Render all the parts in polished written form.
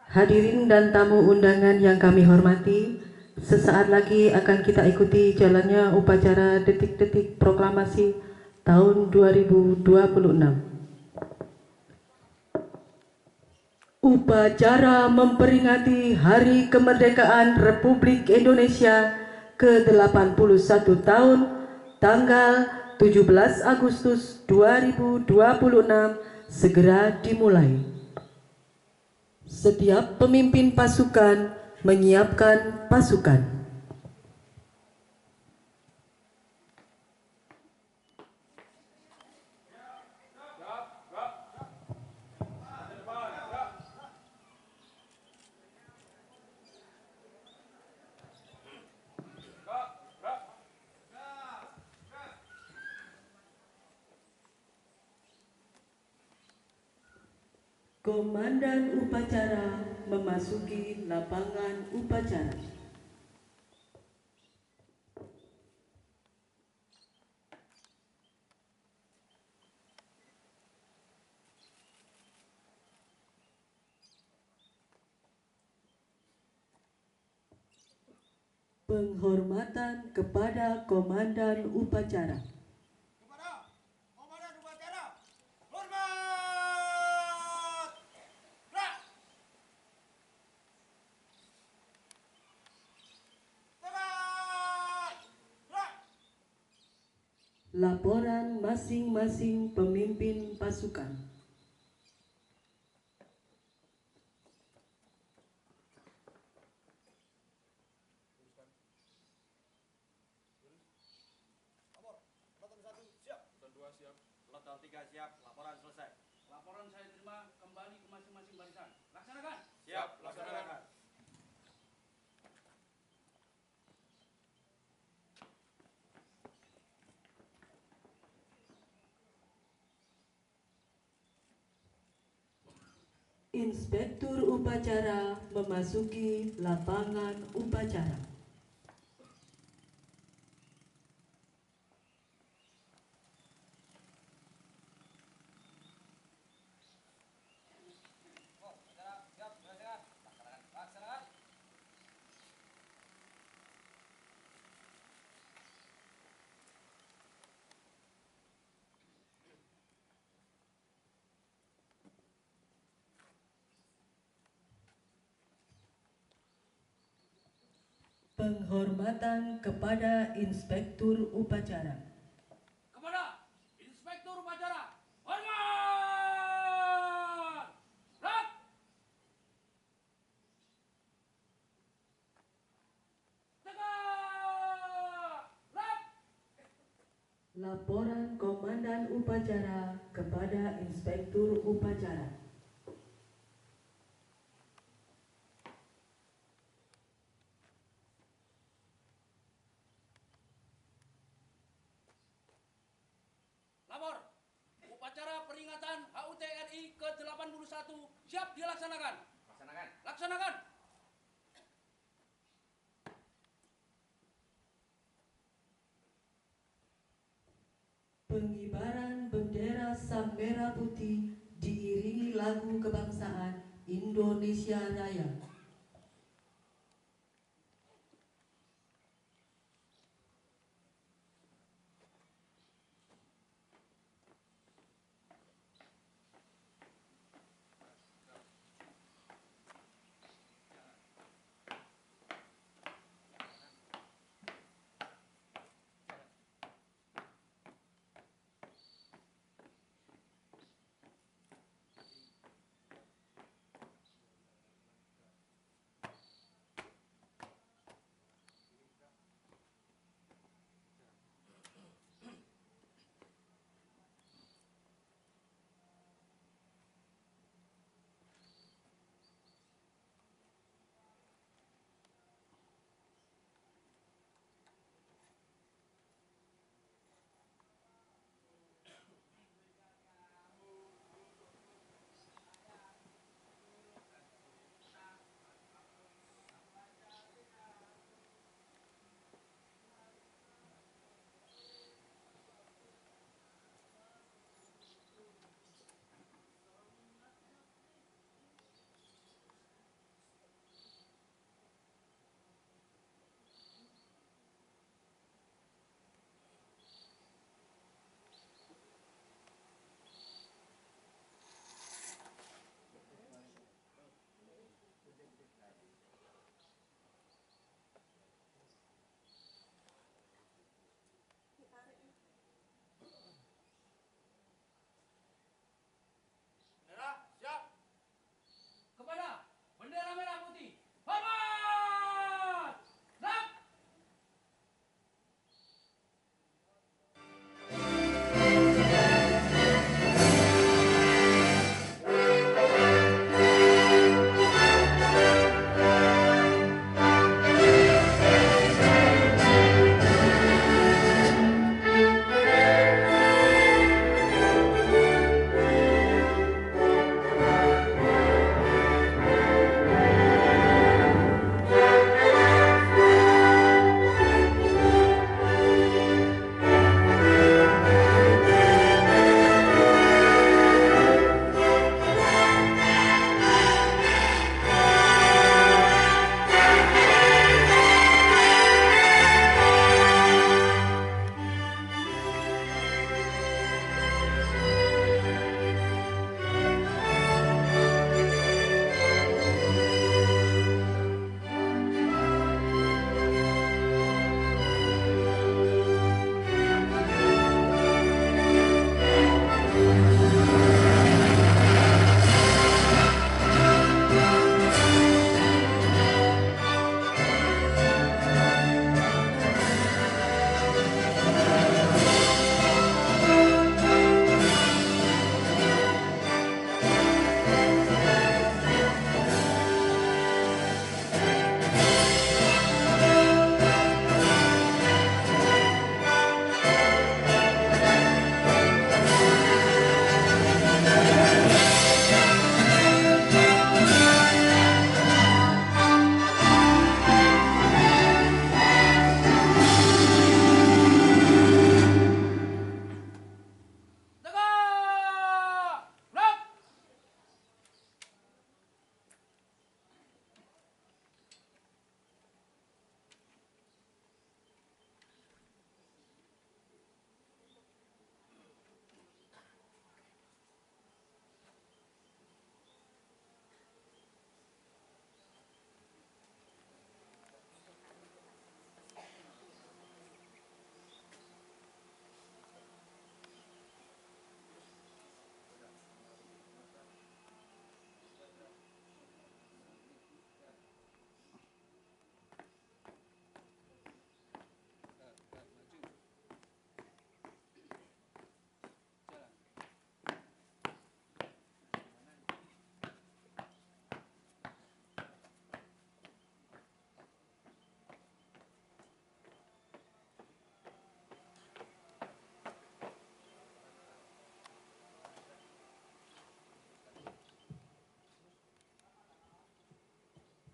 Hadirin dan tamu undangan yang kami hormati, sesaat lagi akan kita ikuti jalannya upacara detik-detik proklamasi tahun 2026. Upacara memperingati Hari Kemerdekaan Republik Indonesia ke-81 tahun tanggal 17 Agustus 2026 segera dimulai. Setiap pemimpin pasukan menyiapkan pasukan. Komandan upacara memasuki lapangan upacara. Penghormatan kepada komandan upacara. Kepada komandan upacara, hormat! Gerak! Tegak! Gerak! Laporan masing-masing pemimpin pasukan. Peloton 1 siap. Peloton 2 siap. Peloton 3 siap. Laporan selesai. Laporan saya terima, kembali ke masing-masing barisan. Laksanakan. Siap, laksanakan. Inspektur upacara memasuki lapangan upacara. Upacara siap, silakan. Laksanakan. Laksanakan. Penghormatan kepada Inspektur upacara. Kepada Inspektur upacara, hormat! Gerak! Tegak! Gerak! Laporan komandan upacara kepada Inspektur upacara. Lapor, upacara peringatan HUT RI ke-81 siap dilaksanakan. Laksanakan. Laksanakan. Pengibaran bendera Sang Merah Putih diiringi lagu kebangsaan Indonesia Raya.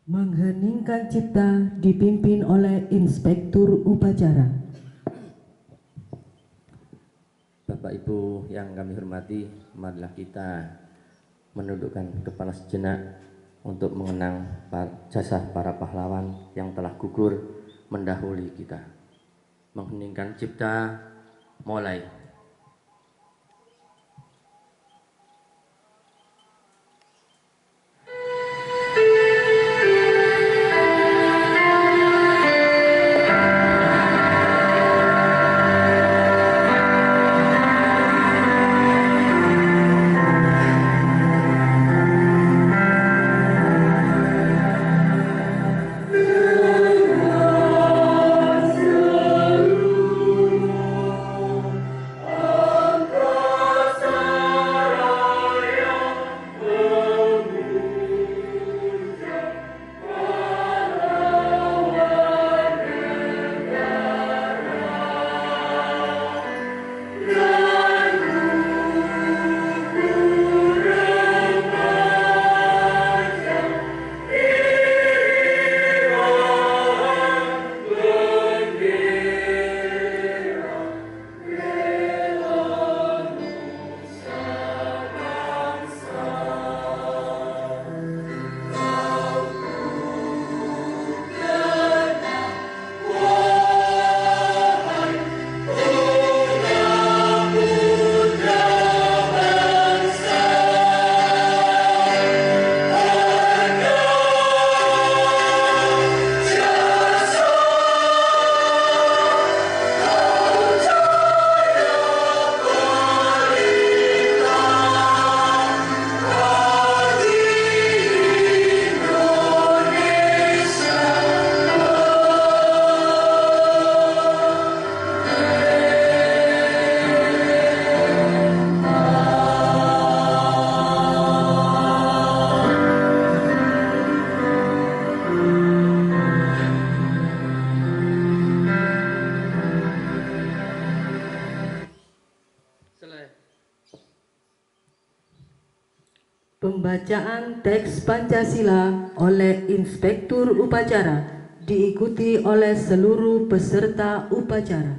Mengheningkan cipta dipimpin oleh Inspektur Upacara. Bapak Ibu yang kami hormati, marilah kita menundukkan kepala sejenak untuk mengenang jasa para pahlawan yang telah gugur mendahului kita. Mengheningkan cipta, mulai. Pembacaan teks Pancasila oleh Inspektur Upacara diikuti oleh seluruh peserta upacara.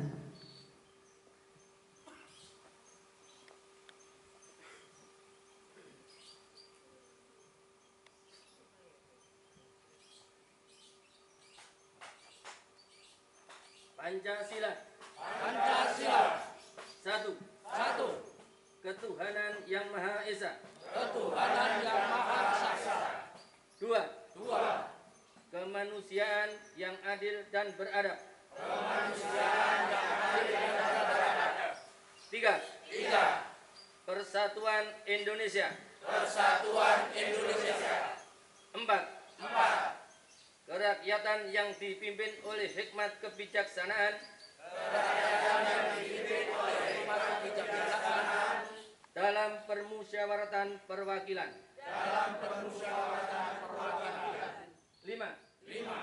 Pancasila. Pancasila. Satu. Satu. Ketuhanan Yang Maha Esa. Ketuhanan yang Maha Esa. Dua. Dua. Kemanusiaan yang adil dan beradab. Kemanusiaan yang adil dan beradab. Tiga. Tiga. Persatuan Indonesia. Persatuan Indonesia. Empat. Empat. Kerakyatan yang dipimpin oleh hikmat kebijaksanaan. Kerakyatan yang dipimpin oleh hikmat kebijaksanaan. Dalam permusyawaratan perwakilan. Dalam permusyawaratan perwakilan. Lima. Lima.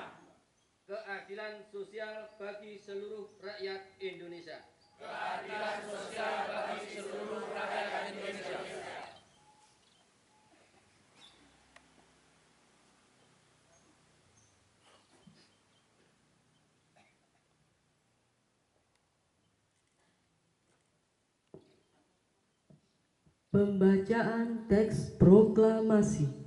Keadilan sosial bagi seluruh rakyat Indonesia. Keadilan sosial bagi seluruh rakyat Indonesia. Pembacaan teks proklamasi.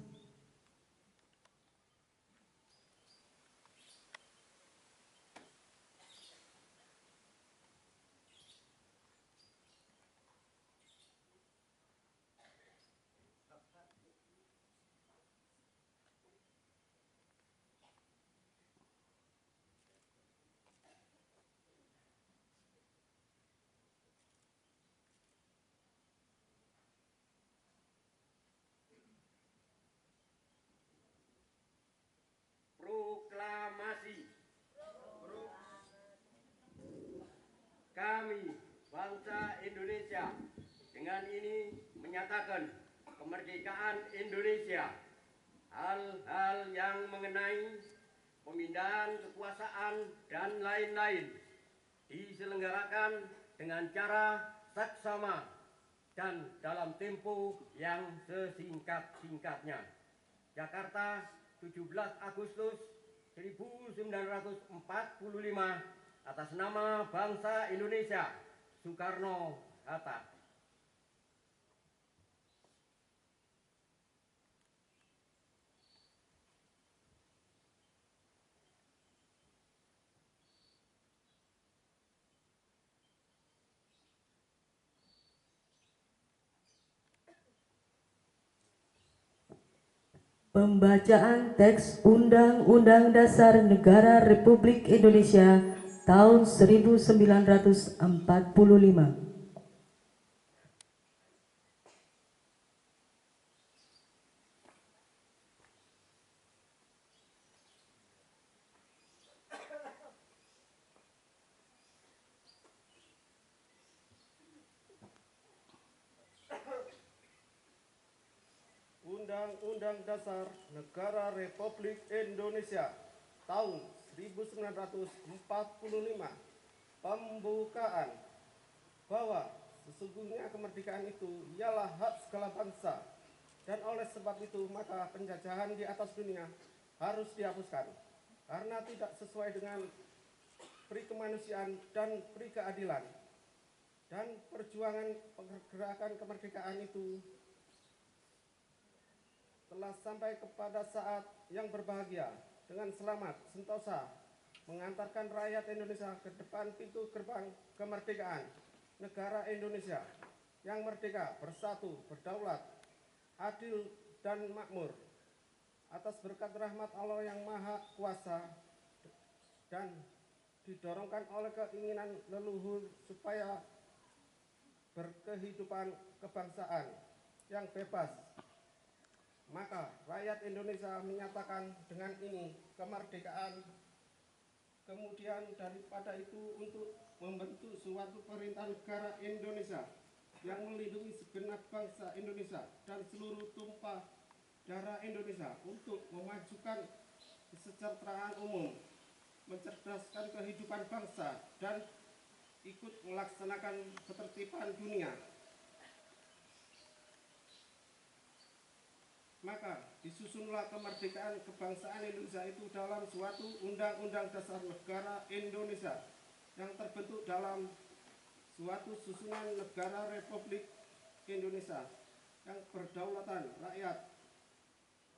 Proklamasi. Kami, bangsa Indonesia, dengan ini menyatakan kemerdekaan Indonesia. Hal-hal yang mengenai pemindahan kekuasaan dan lain-lain diselenggarakan dengan cara saksama dan dalam tempo yang sesingkat-singkatnya. Jakarta, 17 Agustus 1945 atas nama bangsa Indonesia, Soekarno-Hatta. Pembacaan teks Undang-Undang Dasar Negara Republik Indonesia tahun 1945. Undang-Undang Dasar Negara Republik Indonesia tahun 1945. Pembukaan bahwa sesungguhnya kemerdekaan itu ialah hak segala bangsa, dan oleh sebab itu maka penjajahan di atas dunia harus dihapuskan karena tidak sesuai dengan peri kemanusiaan dan peri keadilan. Dan perjuangan pergerakan kemerdekaan itu telah sampai kepada saat yang berbahagia dengan selamat sentosa mengantarkan rakyat Indonesia ke depan pintu gerbang kemerdekaan negara Indonesia yang merdeka, bersatu, berdaulat, adil dan makmur atas berkat rahmat Allah yang maha kuasa dan didorongkan oleh keinginan leluhur supaya berkehidupan kebangsaan yang bebas. Maka rakyat Indonesia menyatakan dengan ini kemerdekaan. Kemudian daripada itu untuk membentuk suatu perintah negara Indonesia yang melindungi segenap bangsa Indonesia dan seluruh tumpah darah Indonesia untuk memajukan kesejahteraan umum, mencerdaskan kehidupan bangsa dan ikut melaksanakan ketertiban dunia. Maka disusunlah kemerdekaan kebangsaan Indonesia itu dalam suatu Undang-Undang Dasar Negara Indonesia yang terbentuk dalam suatu susunan negara Republik Indonesia yang berdaulatan rakyat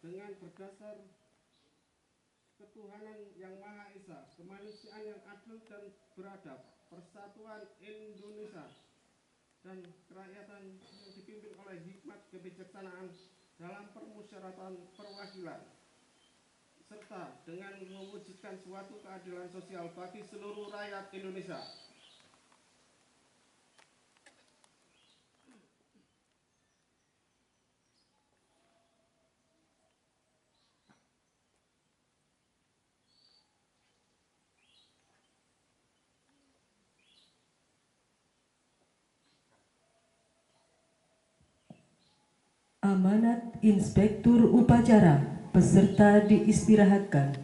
dengan berdasar ketuhanan yang Maha Esa, kemanusiaan yang adil dan beradab, persatuan Indonesia dan kerakyatan yang dipimpin oleh hikmat kebijaksanaan dalam permusyawaratan perwakilan, serta dengan mewujudkan suatu keadilan sosial bagi seluruh rakyat Indonesia. Amanat Inspektur Upacara, peserta diistirahatkan.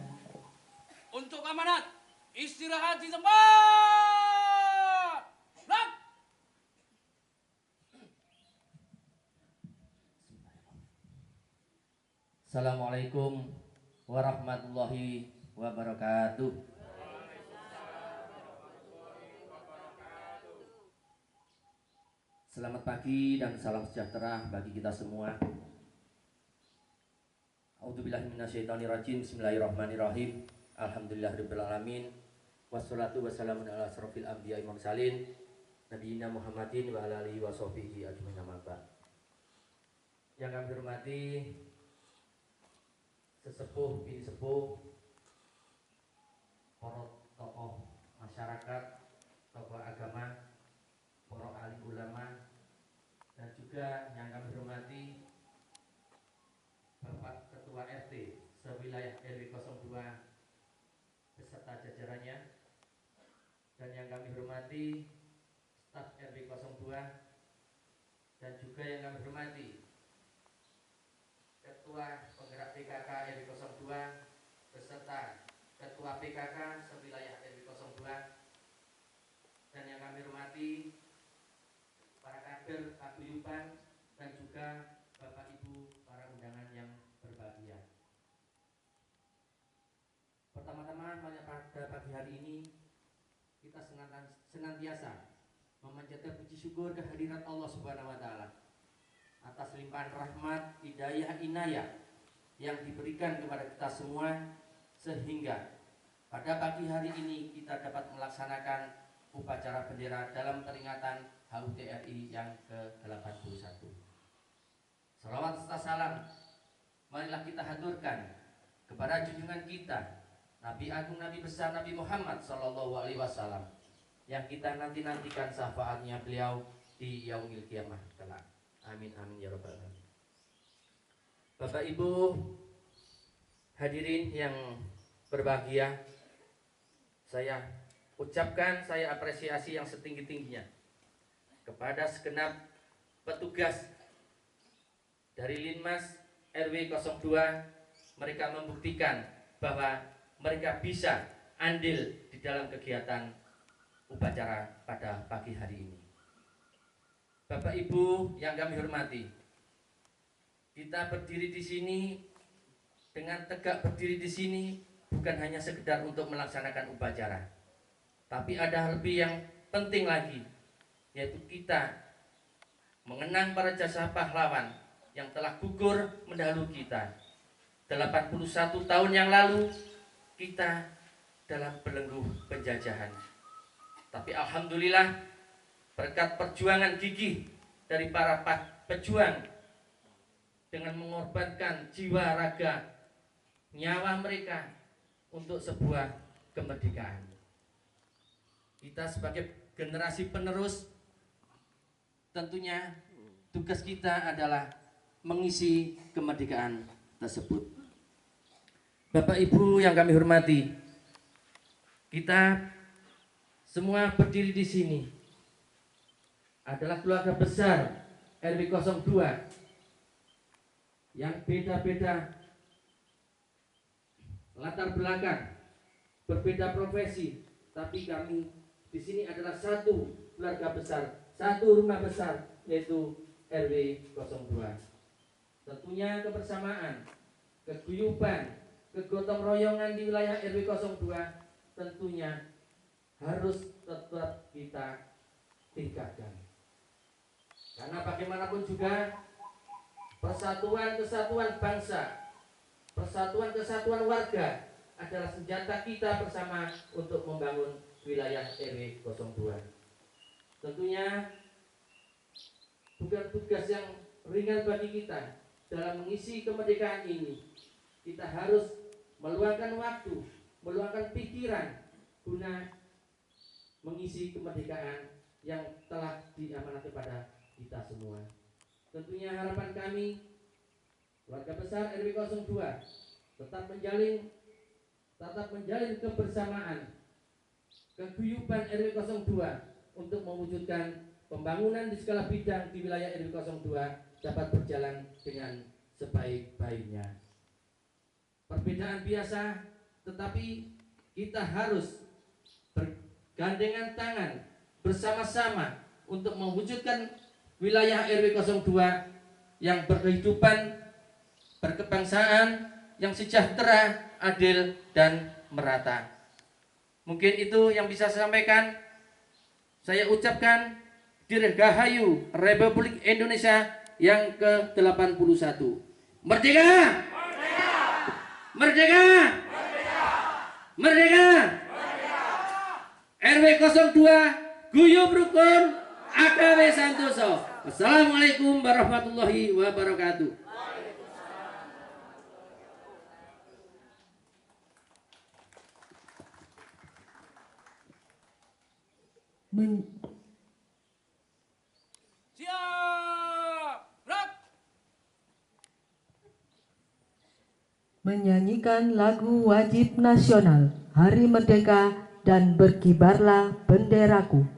Untuk amanat, istirahat di tempat. Gerak. Assalamualaikum warahmatullahi wabarakatuh. Selamat pagi dan salam sejahtera bagi kita semua. A'udzubillahi minasyaitonirrajim. Bismillahirrahmanirrahim. Alhamdulillahirabbil alamin. Wassalatu wassalamu ala asrofil anbiya'i wal mursalin nabiyina Muhammadin wa ala alihi wa sahbihi ajmain, amma ba'd. Yang kami hormati sesepuh, bini sepuh, para tokoh masyarakat, tokoh agama, para alim ulama, dan juga yang kami hormati Bapak Ketua RT sewilayah RW 02 beserta jajarannya, dan yang kami hormati staf RW 02, dan juga yang kami hormati Ketua Penggerak PKK RW 02 beserta Ketua PKK sewilayah RW 02, dan yang kami hormati para kader paguyuban dan juga Bapak Ibu para undangan yang berbahagia. kita senantiasa memanjatkan puji syukur kehadirat Allah Subhanahu wa taala atas limpahan rahmat, hidayah, inayah yang diberikan kepada kita semua, sehingga pada pagi hari ini kita dapat melaksanakan upacara bendera dalam peringatan HUT RI yang ke-81. Salawat serta salam marilah kita haturkan kepada junjungan kita Nabi Agung, Nabi besar, Nabi Muhammad Sallallahu Alaihi Wasallam, yang kita nantikan syafaatnya beliau di yaumil kiamah kelak. Amin amin ya rabbal alamin. Bapak Ibu hadirin yang berbahagia, saya ucapkan saya apresiasi yang setinggi-tingginya kepada segenap petugas dari Linmas RW 02. Mereka membuktikan bahwa mereka bisa andil di dalam kegiatan upacara pada pagi hari ini. Bapak Ibu yang kami hormati, kita berdiri di sini dengan tegak berdiri di sini bukan hanya sekedar untuk melaksanakan upacara, tapi ada lebih yang penting lagi, yaitu kita mengenang para jasa pahlawan yang telah gugur mendahului kita. 81 tahun yang lalu kita dalam belenggu penjajahan, tapi alhamdulillah berkat perjuangan gigih dari para pejuang dengan mengorbankan jiwa, raga, nyawa mereka untuk sebuah kemerdekaan, kita sebagai generasi penerus tentunya tugas kita adalah mengisi kemerdekaan tersebut. Bapak Ibu yang kami hormati, kita semua berdiri di sini adalah keluarga besar RW 02 yang beda-beda latar belakang, berbeda profesi, tapi kami di sini adalah satu keluarga besar, satu rumah besar, yaitu RW 02. Tentunya kebersamaan, keguyuban, kegotong royongan di wilayah RW 02 tentunya harus tetap kita tingkatkan. Karena bagaimanapun juga persatuan kesatuan bangsa, persatuan kesatuan warga adalah senjata kita bersama untuk membangun wilayah RW 02. Tentunya bukan tugas yang ringan bagi kita dalam mengisi kemerdekaan ini. Kita harus meluangkan waktu, meluangkan pikiran guna mengisi kemerdekaan yang telah diamanati pada kita semua. Tentunya harapan kami warga besar RW 02 tetap menjalin kebersamaan, keguyuban RW 02 untuk mewujudkan pembangunan di segala bidang di wilayah RW 02 dapat berjalan dengan sebaik-baiknya. Perbedaan biasa, tetapi kita harus bergandengan tangan bersama-sama untuk mewujudkan wilayah RW 02 yang berkehidupan, berkebangsaan, yang sejahtera, adil, dan merata. Mungkin itu yang bisa saya sampaikan. Saya ucapkan Dirgahayu Republik Indonesia yang ke-81. Merdeka! Merdeka! Merdeka! RW 02 Guyub Rukun AKW Santoso. Assalamualaikum warahmatullahi wabarakatuh. Siap, gerak. Menyanyikan lagu wajib nasional Hari Merdeka dan Berkibarlah Benderaku.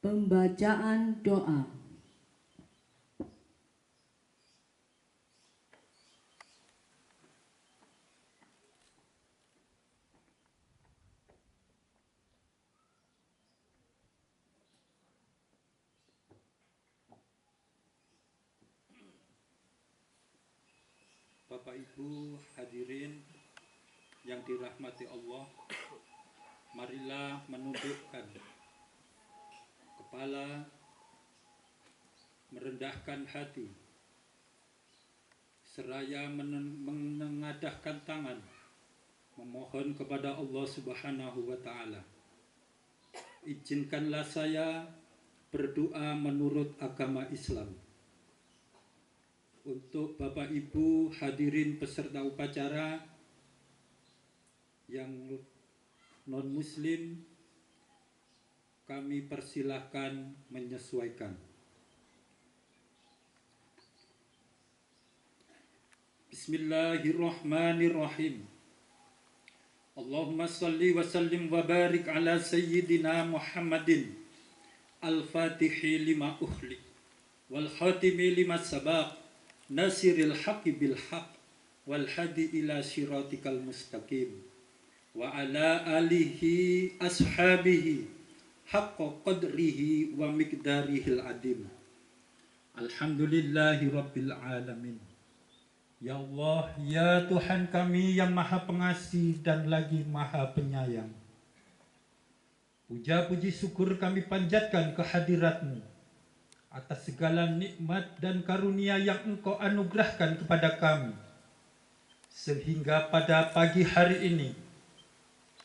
Pembacaan doa. Bapak Ibu hadirin yang dirahmati Allah, marilah menundukkan kepala, merendahkan hati, seraya menengadahkan tangan, memohon kepada Allah Subhanahu wa Ta'ala. Izinkanlah saya berdoa menurut agama Islam. Untuk Bapak Ibu hadirin peserta upacara yang non-muslim, kami persilahkan menyesuaikan. Bismillahirrahmanirrahim. Allahumma salli wa sallim wa barik ala sayyidina Muhammadin al-fatihi lima ukhli wal khatimi lima sabaq nasiril haqqi bil haqq wal hadi ila siratikal mustaqim wa ala alihi ashabihi haqqa qadrihi wa miqdarihil adim. Alhamdulillahi rabbil alamin. Ya Allah, ya Tuhan kami yang maha pengasih dan lagi maha penyayang, puja puji syukur kami panjatkan kehadirat-Mu atas segala nikmat dan karunia yang Engkau anugerahkan kepada kami, sehingga pada pagi hari ini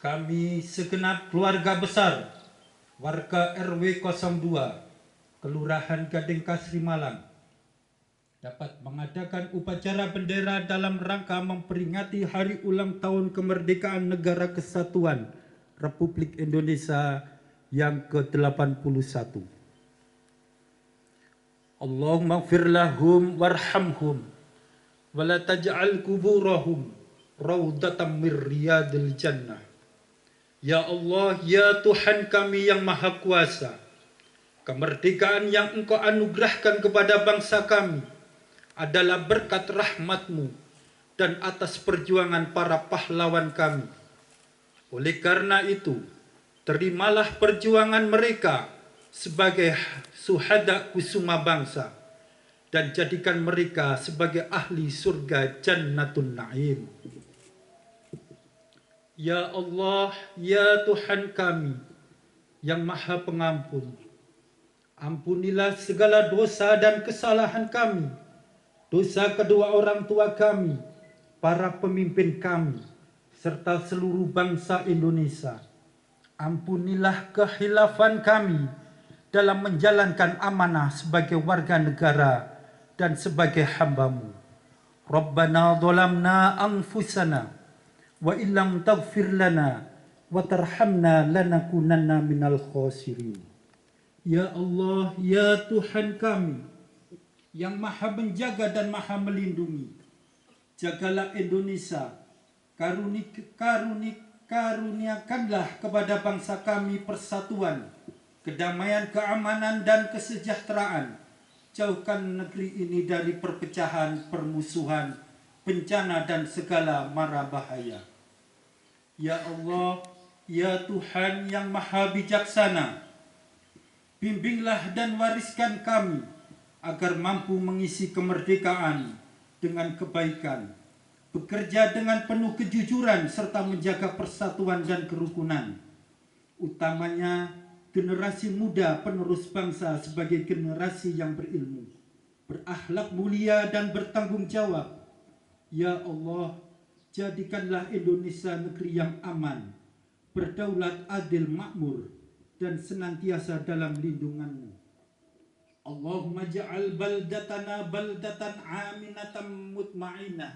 kami segenap keluarga besar warga RW 02 Kelurahan Gading Kasri Malang dapat mengadakan upacara bendera dalam rangka memperingati Hari Ulang Tahun Kemerdekaan Negara Kesatuan Republik Indonesia yang ke-81. Allahumma ighfir lahum warhamhum wa la taj'al kuburahum raudatan min riyadil jannah. Ya Allah, ya Tuhan kami yang Maha Kuasa, kemerdekaan yang Engkau anugerahkan kepada bangsa kami adalah berkat rahmat-Mu dan atas perjuangan para pahlawan kami. Oleh karena itu, terimalah perjuangan mereka sebagai syuhada kusuma bangsa dan jadikan mereka sebagai ahli surga Jannatun Na'im. Ya Allah, ya Tuhan kami yang Maha Pengampun. Ampunilah segala dosa dan kesalahan kami, dosa kedua orang tua kami, para pemimpin kami, serta seluruh bangsa Indonesia. Ampunilah kehilafan kami dalam menjalankan amanah sebagai warga negara dan sebagai hamba-Mu. Rabbana zalamna anfusana wa illam taghfir lana wa tarhamna lanakunanna minal khasirin. Ya Allah, ya Tuhan kami yang Maha menjaga dan Maha melindungi, jagalah Indonesia, karuniakanlah kepada bangsa kami persatuan, kedamaian, keamanan, dan kesejahteraan. Jauhkan negeri ini dari perpecahan, permusuhan, bencana, dan segala mara bahaya. Ya Allah, ya Tuhan yang Maha Bijaksana, bimbinglah dan wariskan kami agar mampu mengisi kemerdekaan dengan kebaikan, bekerja dengan penuh kejujuran serta menjaga persatuan dan kerukunan, utamanya generasi muda penerus bangsa sebagai generasi yang berilmu, berakhlak mulia dan bertanggung jawab. Ya Allah, jadikanlah Indonesia negeri yang aman, berdaulat, adil, makmur, dan senantiasa dalam lindungan-Mu. Allahumma ja'al baldatana baldatan aminatan mutmainah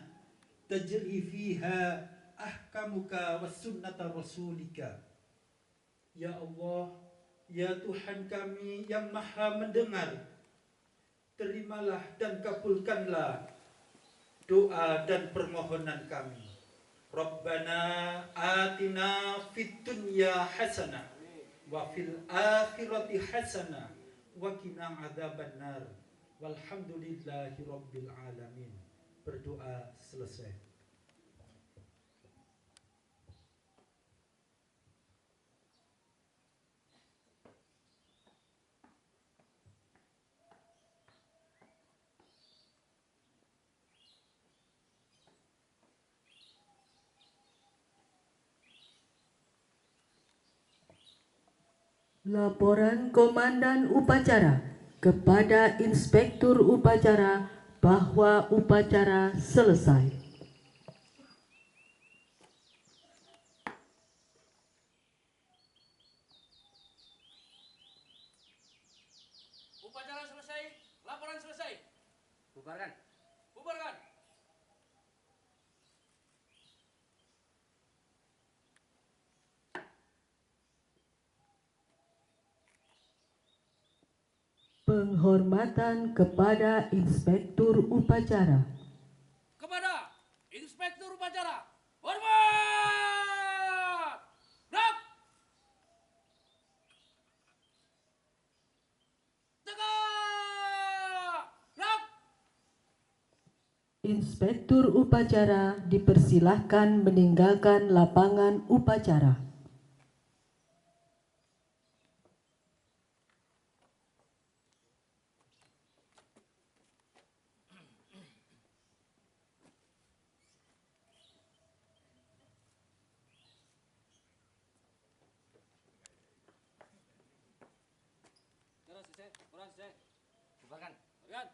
tajri fiha ahkamuka wa sunnata rasulika. Ya Allah, ya Tuhan kami yang Maha mendengar, terimalah dan kabulkanlah doa dan permohonan kami. Rabbana atina fid dunya hasanah wa fil akhirati hasanah wa qina adzabannar. Walhamdulillahi rabbil alamin. Berdoa selesai. Laporan Komandan Upacara kepada Inspektur Upacara bahwa upacara selesai. Upacara selesai, laporan selesai. Bubarkan. Bubarkan. Penghormatan kepada Inspektur Upacara. Kepada Inspektur Upacara, hormat! Gerak! Tegak! Gerak! Inspektur Upacara dipersilahkan meninggalkan lapangan upacara. Bubarkan. Bubarkan.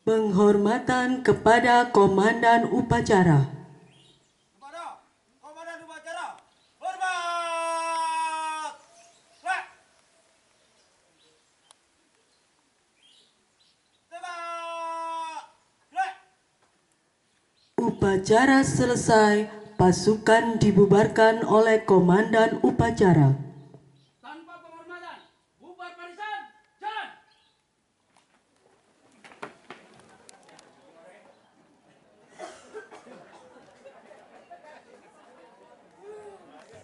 Penghormatan kepada Komandan Upacara. Kepada Komandan Upacara, hormat! Gerak! Tegak! Gerak! Upacara selesai, pasukan dibubarkan oleh Komandan Upacara. Tanpa penghormatan, bubar barisan!